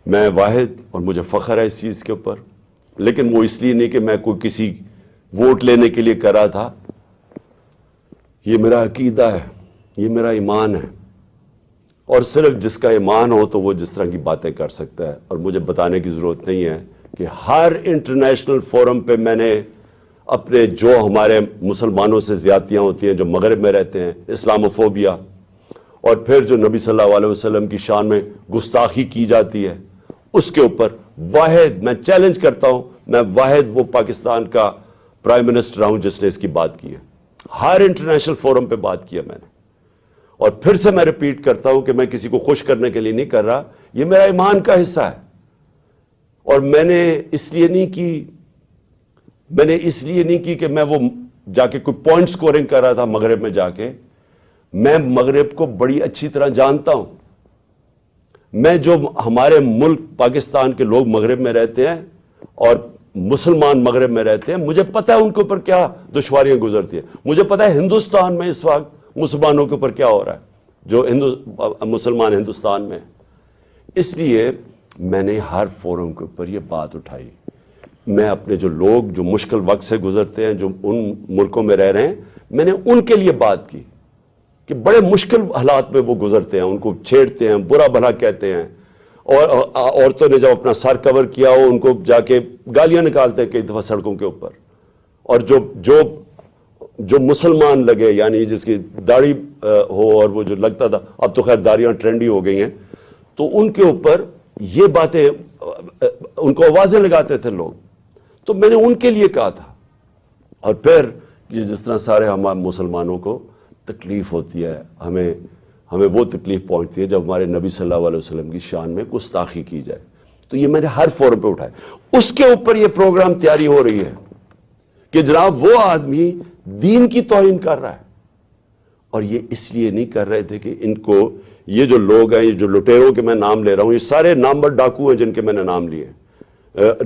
میں واحد، اور مجھے فخر ہے اس چیز کے اوپر، لیکن وہ اس لیے نہیں کہ میں کوئی کسی ووٹ لینے کے لیے کر رہا تھا. یہ میرا عقیدہ ہے، یہ میرا ایمان ہے، اور صرف جس کا ایمان ہو تو وہ جس طرح کی باتیں کر سکتا ہے. اور مجھے بتانے کی ضرورت نہیں ہے کہ ہر انٹرنیشنل فورم پہ میں نے اپنے جو ہمارے مسلمانوں سے زیادتیاں ہوتی ہیں جو مغرب میں رہتے ہیں، اسلاموفوبیا، اور پھر جو نبی صلی اللہ علیہ وسلم کی شان میں گستاخی کی جاتی ہے، اس کے اوپر واحد میں چیلنج کرتا ہوں، میں واحد وہ پاکستان کا پرائم منسٹر ہوں جس نے اس کی بات کی ہے. ہر انٹرنیشنل فورم پہ بات کیا میں نے، اور پھر سے میں ریپیٹ کرتا ہوں کہ میں کسی کو خوش کرنے کے لیے نہیں کر رہا، یہ میرا ایمان کا حصہ ہے. اور میں نے اس لیے نہیں کی کہ میں وہ جا کے کوئی پوائنٹ سکورنگ کر رہا تھا مغرب میں جا کے. میں مغرب کو بڑی اچھی طرح جانتا ہوں. میں جو ہمارے ملک پاکستان کے لوگ مغرب میں رہتے ہیں اور مسلمان مغرب میں رہتے ہیں، مجھے پتہ ہے ان کے اوپر کیا دشواریاں گزرتی ہیں. مجھے پتہ ہے ہندوستان میں اس وقت مسلمانوں کے اوپر کیا ہو رہا ہے، جو مسلمان ہندوستان میں. اس لیے میں نے ہر فورم کے اوپر یہ بات اٹھائی. میں اپنے جو لوگ جو مشکل وقت سے گزرتے ہیں، جو ان ملکوں میں رہ رہے ہیں، میں نے ان کے لیے بات کی کہ بڑے مشکل حالات میں وہ گزرتے ہیں، ان کو چھیڑتے ہیں، برا بھلا کہتے ہیں، اور عورتوں نے جب اپنا سر کور کیا ہو ان کو جا کے گالیاں نکالتے ہیں کئی دفعہ سڑکوں کے اوپر. اور جو مسلمان لگے، یعنی جس کی داڑھی ہو، اور وہ جو لگتا تھا، اب تو خیر داڑیاں ٹرینڈی ہو گئی ہیں، تو ان کے اوپر یہ باتیں ان کو آوازیں لگاتے تھے لوگ. تو میں نے ان کے لیے کہا تھا. اور پھر یہ جس طرح سارے ہمارے مسلمانوں کو تکلیف ہوتی ہے، ہمیں وہ تکلیف پہنچتی ہے جب ہمارے نبی صلی اللہ علیہ وسلم کی شان میں گستاخی کی جائے. تو یہ میں نے ہر فورم پہ اٹھایا. اس کے اوپر یہ پروگرام تیاری ہو رہی ہے کہ جناب وہ آدمی دین کی توہین کر رہا ہے. اور یہ اس لیے نہیں کر رہے تھے کہ ان کو یہ جو لوگ ہیں، یہ جو لٹیروں کے میں نام لے رہا ہوں، یہ سارے نامور ڈاکو ہیں جن کے میں نے نام لیے.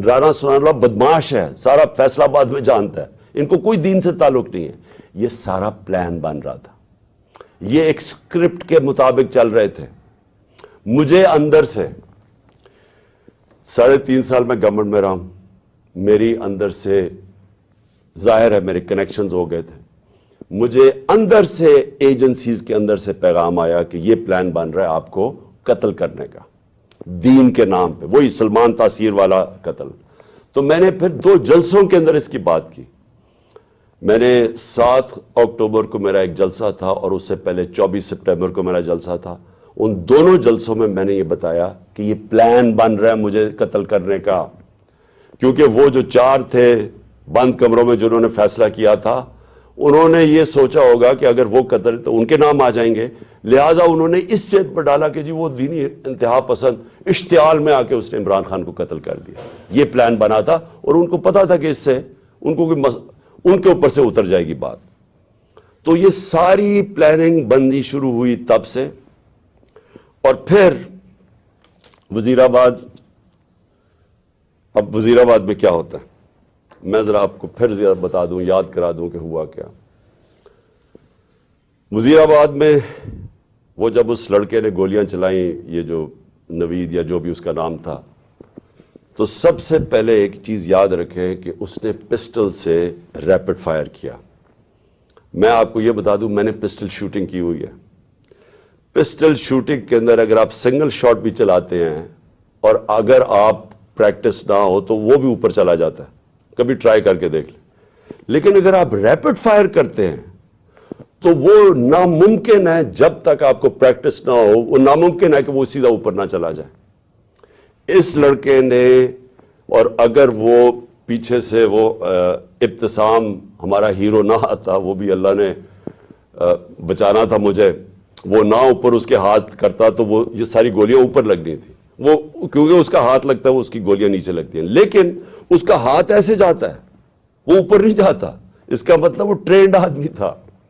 رانا ثناءاللہ بدماش ہے، سارا فیصلہ آباد میں جانتا ہے، ان کو کوئی دین سے تعلق نہیں ہے. یہ سارا پلان بن رہا تھا، یہ ایک سکرپٹ کے مطابق چل رہے تھے. مجھے اندر سے 3.5 سال میں گورنمنٹ میں رہا ہوں، میری اندر سے ظاہر ہے میرے کنیکشنز ہو گئے تھے. مجھے اندر سے ایجنسیز کے اندر سے پیغام آیا کہ یہ پلان بن رہا ہے آپ کو قتل کرنے کا، دین کے نام پہ، وہی سلمان تاثیر والا قتل. تو میں نے پھر 2 جلسوں کے اندر اس کی بات کی. میں نے 7 اکتوبر کو میرا ایک جلسہ تھا، اور اس سے پہلے 24 سپٹمبر کو میرا جلسہ تھا. ان دونوں جلسوں میں میں نے یہ بتایا کہ یہ پلان بن رہا ہے مجھے قتل کرنے کا. کیونکہ وہ جو 4 تھے بند کمروں میں جنہوں نے فیصلہ کیا تھا، انہوں نے یہ سوچا ہوگا کہ اگر وہ قتل تو ان کے نام آ جائیں گے، لہٰذا انہوں نے اس چیز پر ڈالا کہ جی وہ دینی انتہا پسند اشتعال میں آ کے اس نے عمران خان کو قتل کر دیا. یہ پلان بنا تھا، اور ان کو پتا تھا کہ اس سے ان کے اوپر سے اتر جائے گی بات. تو یہ ساری پلاننگ بننی شروع ہوئی تب سے. اور پھر وزیر آباد، اب وزیر آباد میں کیا ہوتا ہے میں ذرا آپ کو پھر زیادہ بتا دوں، یاد کرا دوں کہ ہوا کیا. وزیر آباد میں وہ جب اس لڑکے نے گولیاں چلائیں، یہ جو نوید یا جو بھی اس کا نام تھا، تو سب سے پہلے ایک چیز یاد رکھیں کہ اس نے پسٹل سے ریپڈ فائر کیا. میں آپ کو یہ بتا دوں میں نے پسٹل شوٹنگ کی ہوئی ہے. پسٹل شوٹنگ کے اندر اگر آپ سنگل شاٹ بھی چلاتے ہیں اور اگر آپ پریکٹس نہ ہو تو وہ بھی اوپر چلا جاتا ہے، کبھی ٹرائی کر کے دیکھ لیں. لیکن اگر آپ ریپڈ فائر کرتے ہیں تو وہ ناممکن ہے، جب تک آپ کو پریکٹس نہ ہو وہ ناممکن ہے کہ وہ سیدھا اوپر نہ چلا جائے. اس لڑکے نے، اور اگر وہ پیچھے سے وہ ابتسام ہمارا ہیرو نہ آتا، وہ بھی اللہ نے بچانا تھا مجھے، وہ نہ اوپر اس کے ہاتھ کرتا تو وہ یہ ساری گولیاں اوپر لگنی تھی. وہ کیونکہ اس کا ہاتھ لگتا ہے وہ اس کی گولیاں نیچے لگتی ہیں، لیکن اس کا ہاتھ ایسے جاتا ہے، وہ اوپر نہیں جاتا. اس کا مطلب وہ ٹرینڈ آدمی تھا.